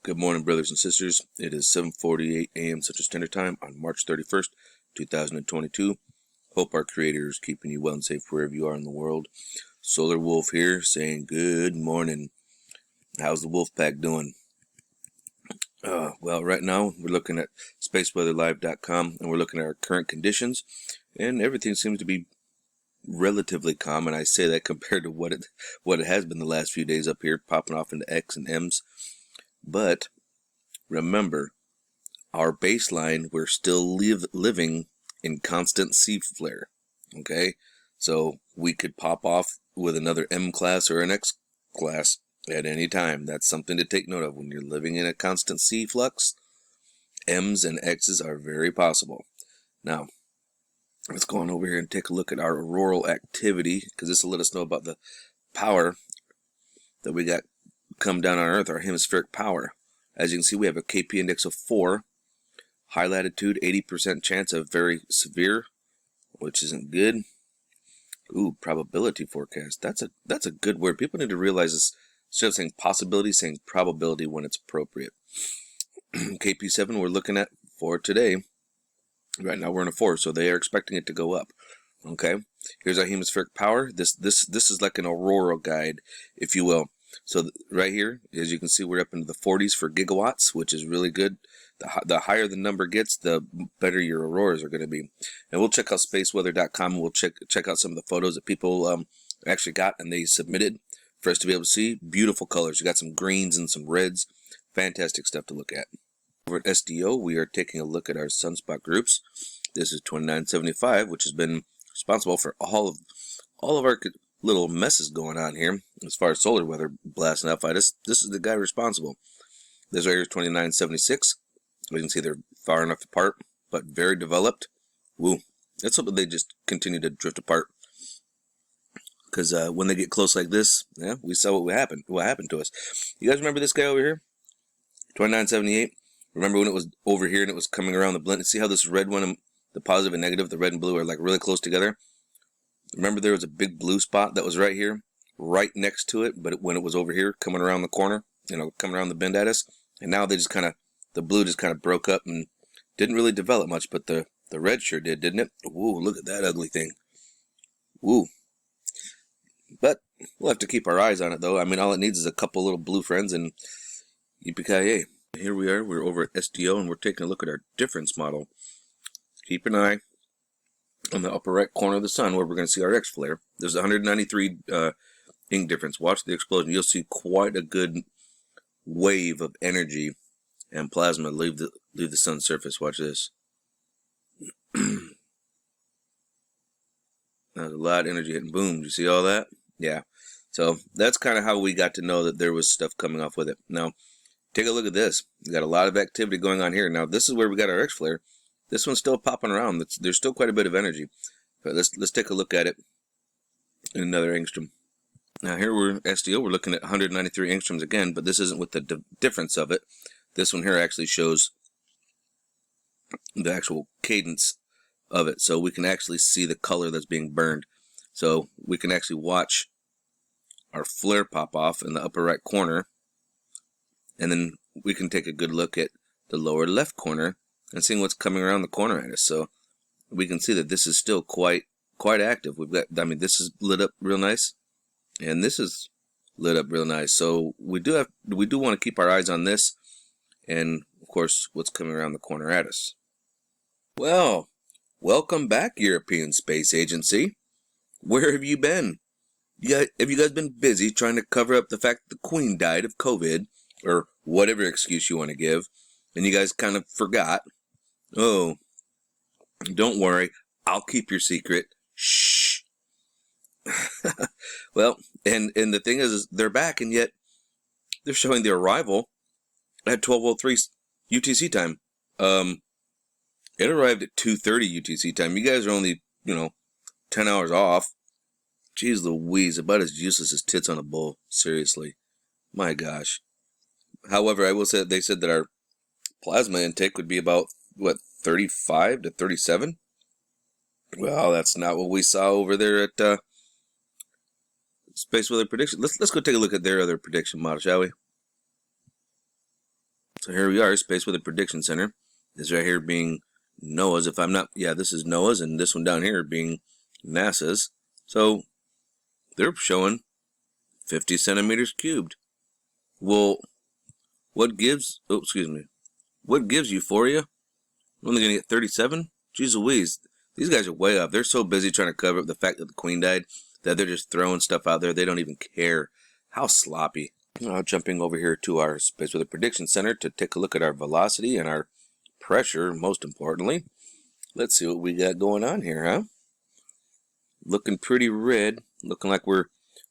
Good morning, brothers and sisters. It is 7:48 a.m. Central Standard Time on March 31st, 2022. Hope our Creator is keeping you well and safe wherever you are in the world. Solar Wolf here saying good morning. How's the wolf pack doing? Well, right now we're looking at spaceweatherlive.com and we're looking at our current conditions, and everything seems to be relatively calm, and I say that compared to what it has been the last few days up here, popping off into X and M's. But remember, our baseline, we're still living in constant C flare. Okay, so we could pop off with another M class or an X class at any time. That's something to take note of. When you're living in a constant C flux, M's and X's are very possible. Now, let's go on over here and take a look at our auroral activity, because this will let us know about the power that we got come down on Earth, our hemispheric power. As you can see, we have a KP index of 4, high latitude, 80% chance of very severe, which isn't good. Ooh, probability forecast. That's a good word. People need to realize this. Instead of saying possibility, saying probability when it's appropriate. KP7 we're looking at for today. Right now we're in a 4, so they are expecting it to go up. Okay, here's our hemispheric power. This is like an aurora guide, if you will. So right here, as you can see, we're up into the 40s for gigawatts, which is really good. The higher the number gets, the better your auroras are going to be. And we'll check out spaceweather.com, and we'll check out some of the photos that people actually got and they submitted for us to be able to see. Beautiful colors. You got some greens and some reds. Fantastic stuff to look at. Over at SDO, we are taking a look at our sunspot groups. This is 2975, which has been responsible for all of our little messes going on here as far as solar weather blasting up at us. This is the guy responsible. This right here is 2976. We can see they're far enough apart, but very developed. Woo. Let's hope that they just continue to drift apart, because when they get close like this, yeah, we saw what happened to us. You guys remember this guy over here? 2978. Remember when it was over here and it was coming around the blend? See how this red one, the positive and negative, the red and blue are like really close together? Remember there was a big blue spot that was right here, right next to it, but when it was over here, coming around the corner, coming around the bend at us, and now they just the blue just kind of broke up and didn't really develop much, but the red sure did, didn't it? Woo, look at that ugly thing. Woo. But we'll have to keep our eyes on it, though. I mean, all it needs is a couple little blue friends, and yippee-ki-yay. Here we are. We're over at SDO, and we're taking a look at our difference model. Keep an eye on the upper right corner of the sun where we're going to see our X flare. There's 193 ink difference. Watch the explosion. You'll see quite a good wave of energy and plasma leave the sun's surface. Watch this. There's a lot of energy hitting. Boom. Do you see all that? Yeah. So that's kind of how we got to know that there was stuff coming off with it. Now, take a look at this. We got a lot of activity going on here. Now, this is where we got our X flare. This one's still popping around. There's still quite a bit of energy. But let's take a look at it in another angstrom. Now here we're SDO. We're looking at 193 angstroms again, but this isn't with the difference of it. This one here actually shows the actual cadence of it, so we can actually see the color that's being burned. So we can actually watch our flare pop off in the upper right corner, and then we can take a good look at the lower left corner and seeing what's coming around the corner at us. So we can see that this is still quite active. We've got, I mean, this is lit up real nice, and this is lit up real nice. So we do want to keep our eyes on this, and of course what's coming around the corner at us. Well, welcome back, European Space Agency. Where have you been? Have you guys been busy trying to cover up the fact that the Queen died of COVID, or whatever excuse you want to give, and you guys kind of forgot? Oh, don't worry, I'll keep your secret. Shh. Well, and the thing is they're back, and yet they're showing the arrival at 12:03 UTC time. It arrived at 2:30 UTC time. You guys are only, 10 hours off. Jeez Louise, about as useless as tits on a bull. Seriously. My gosh. However, I will say that they said that our plasma intake would be about, 35 to 37? Well, that's not what we saw over there at Space Weather Prediction. Let's go take a look at their other prediction model, shall we? So here we are, Space Weather Prediction Center. This right here being NOAA's, if I'm not, yeah, this is NOAA's, and this one down here being NASA's. So they're showing 50 centimeters cubed. Well, what gives, oh, excuse me, what gives Euphoria? We're only going to get 37? Jeez Louise, these guys are way off. They're so busy trying to cover up the fact that the Queen died that they're just throwing stuff out there. They don't even care. How sloppy. Jumping over here to our Space Weather Prediction Center to take a look at our velocity and our pressure, most importantly. Let's see what we got going on here, huh? Looking pretty red. Looking like we're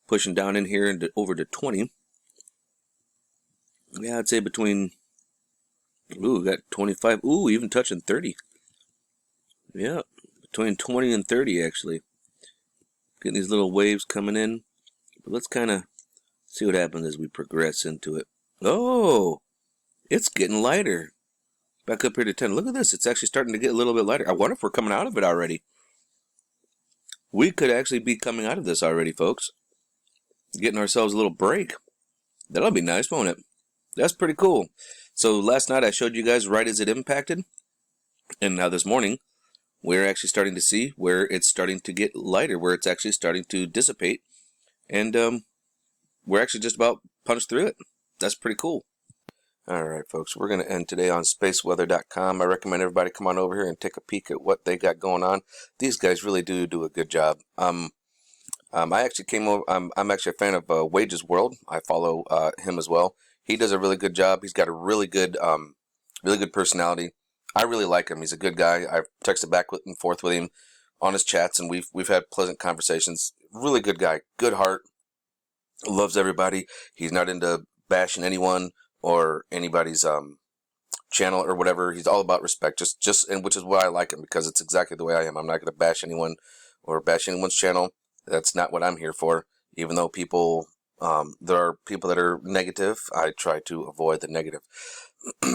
pushing down in here into over to 20. Yeah, I'd say between, ooh, we got 25. Ooh, even touching 30. Yeah, between 20 and 30 actually. Getting these little waves coming in. But let's kind of see what happens as we progress into it. Oh, it's getting lighter. Back up here to 10. Look at this. It's actually starting to get a little bit lighter. I wonder if we're coming out of it already. We could actually be coming out of this already, folks. Getting ourselves a little break. That'll be nice, won't it? That's pretty cool. So last night I showed you guys right as it impacted. And now this morning, we're actually starting to see where it's starting to get lighter, where it's actually starting to dissipate. And we're actually just about punched through it. That's pretty cool. Alright, folks, we're going to end today on spaceweather.com. I recommend everybody come on over here and take a peek at what they got going on. These guys really do a good job. I actually came over. I'm actually a fan of Wages World. I follow him as well. He does a really good job. He's got a really good personality. I really like him. He's a good guy. I've texted back and forth with him on his chats, and we've had pleasant conversations. Really good guy, good heart, loves everybody. He's not into bashing anyone or anybody's channel or whatever. He's all about respect. And which is why I like him, because it's exactly the way I am. I'm not going to bash anyone or bash anyone's channel. That's not what I'm here for. Even though there are people that are negative, I try to avoid the negative.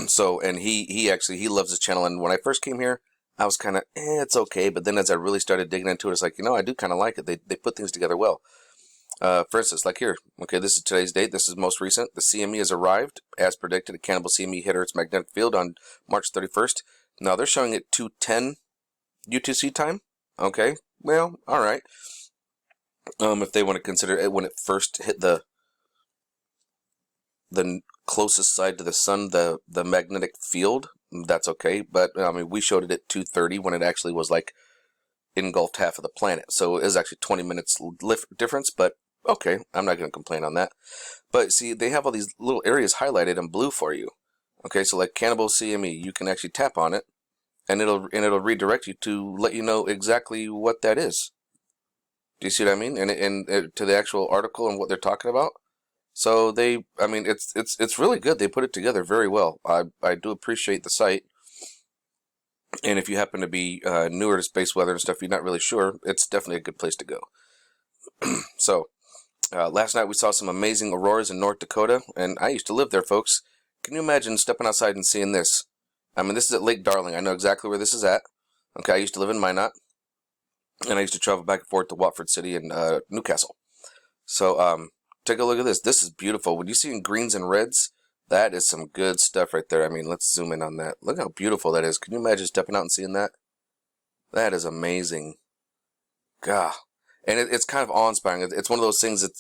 So, and he loves his channel. And when I first came here, I was kind of, it's okay. But then as I really started digging into it, it's like, I do kind of like it. They put things together well. For instance, like here, okay, this is today's date. This is most recent. The CME has arrived, as predicted. A Cannibal CME hit Earth's magnetic field on March 31st. Now they're showing it 2:10 UTC time. Okay, well, all right. If they want to consider it when it first hit the closest side to the sun, the magnetic field, that's okay. But I mean, we showed it at 2:30 when it actually was like engulfed half of the planet. So it is actually 20 minutes difference, but okay, I'm not going to complain on that. But see, they have all these little areas highlighted in blue for you. Okay, so like Cannibal CME, you can actually tap on it, and it'll redirect you to let you know exactly what that is. Do you see what I mean? And to the actual article and what they're talking about. So I mean, it's really good. They put it together very well. I do appreciate the site. And if you happen to be newer to space weather and stuff, you're not really sure, it's definitely a good place to go. So, last night we saw some amazing auroras in North Dakota, and I used to live there, folks. Can you imagine stepping outside and seeing this? I mean, this is at Lake Darling. I know exactly where this is at. Okay, I used to live in Minot, and I used to travel back and forth to Watford City and Newcastle. So, take a look at this. This is beautiful. When you see in greens and reds, that is some good stuff right there. I mean, let's zoom in on that. Look how beautiful that is. Can you imagine stepping out and seeing that? That is amazing. God. And it's kind of awe-inspiring. It's one of those things that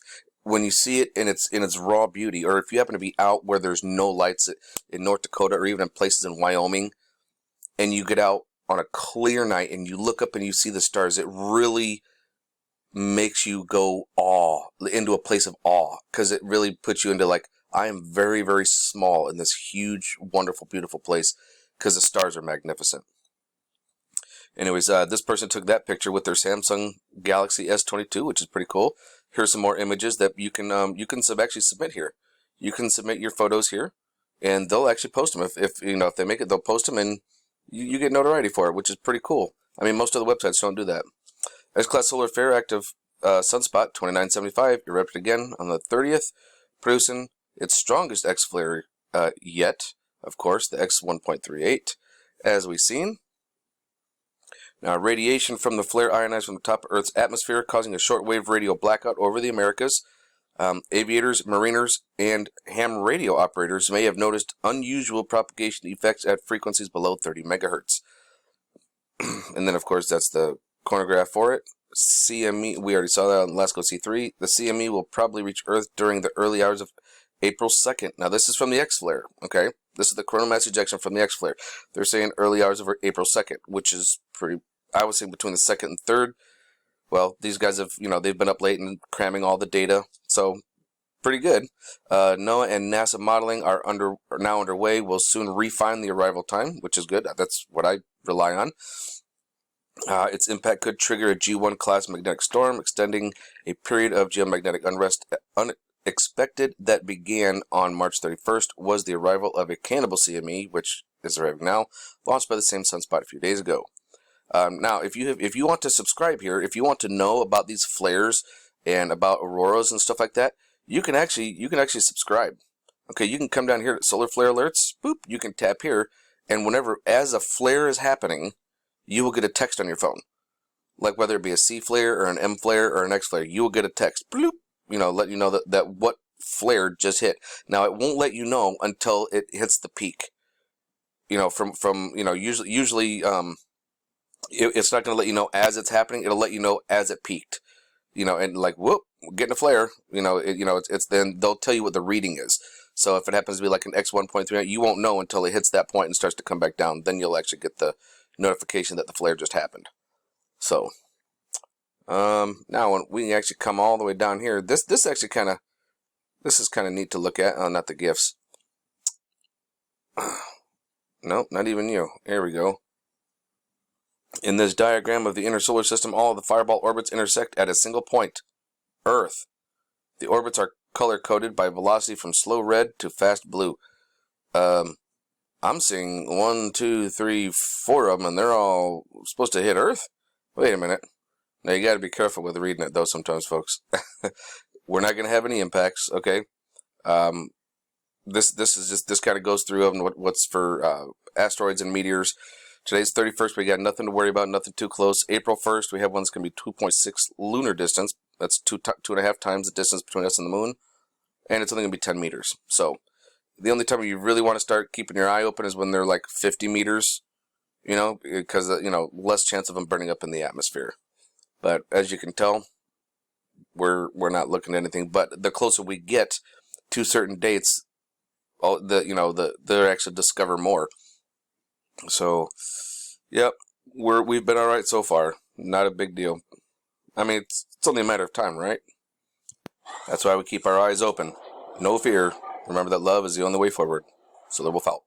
when you see it in its raw beauty, or if you happen to be out where there's no lights in North Dakota or even in places in Wyoming, and you get out on a clear night and you look up and you see the stars, it really makes you go into a place of awe, because it really puts you into like, I am very, very small in this huge, wonderful, beautiful place, because the stars are magnificent. Anyways, this person took that picture with their Samsung Galaxy S22, which is pretty cool. Here's some more images that you can actually submit here. You can submit your photos here, and they'll actually post them. If they make it, they'll post them, and you get notoriety for it, which is pretty cool. I mean, most of the websites don't do that. S-Class Solar Flare Active Sunspot 2975 erupted again on the 30th, producing its strongest X-flare yet, of course, the X1.38, as we've seen. Now, radiation from the flare ionized from the top of Earth's atmosphere, causing a shortwave radio blackout over the Americas. Aviators, mariners, and ham radio operators may have noticed unusual propagation effects at frequencies below 30 megahertz. And then, of course, that's the corner graph for it. CME, we already saw that on Lasco C3. The CME will probably reach Earth during the early hours of April 2nd. Now, this is from the X-flare, okay? This is the coronal mass ejection from the X-flare. They're saying early hours of April 2nd, which is pretty, I would say between the 2nd and 3rd. Well, these guys have, they've been up late and cramming all the data, so pretty good. NOAA and NASA modeling are now underway. We'll soon refine the arrival time, which is good. That's what I rely on. Its impact could trigger a G1 class magnetic storm, extending a period of geomagnetic unrest unexpected that began on March 31st was the arrival of a Cannibal CME, which is arriving now, launched by the same sunspot a few days ago. Now, if you want to subscribe here, if you want to know about these flares and about auroras and stuff like that, you can actually subscribe. Okay, you can come down here to solar flare alerts. Boop, you can tap here, and as a flare is happening, you will get a text on your phone. Like whether it be a C flare or an M flare or an X flare, you will get a text. Bloop, let you know that what flare just hit. Now, it won't let you know until it hits the peak. Usually it's not going to let you know as it's happening. It'll let you know as it peaked. And like, whoop, we're getting a flare. It's then they'll tell you what the reading is. So if it happens to be like an X1.3, you won't know until it hits that point and starts to come back down. Then you'll actually get the notification that the flare just happened. So now when we actually come all the way down here, this is kind of neat to look at. Oh, not the GIFs. Nope, not even you. Here we go. In this diagram of the inner solar system, all of the fireball orbits intersect at a single point, Earth. The orbits are color-coded by velocity from slow red to fast blue. I'm seeing 1, 2, 3, 4 of them, and they're all supposed to hit Earth? Wait a minute. Now, you got to be careful with reading it, though, sometimes, folks. We're not going to have any impacts, okay? This kind of goes through what's for asteroids and meteors. Today's 31st. We got nothing to worry about, nothing too close. April 1st, we have one that's going to be 2.6 lunar distance. That's 2.5 times the distance between us and the moon. And it's only going to be 10 meters. So, the only time you really want to start keeping your eye open is when they're like 50 meters, because, less chance of them burning up in the atmosphere. But as you can tell, we're not looking at anything. But the closer we get to certain dates, they'll actually discover more. So, yep, we've been all right so far. Not a big deal. I mean, it's only a matter of time, right? That's why we keep our eyes open. No fear. Remember that love is the only way forward. So there will fall.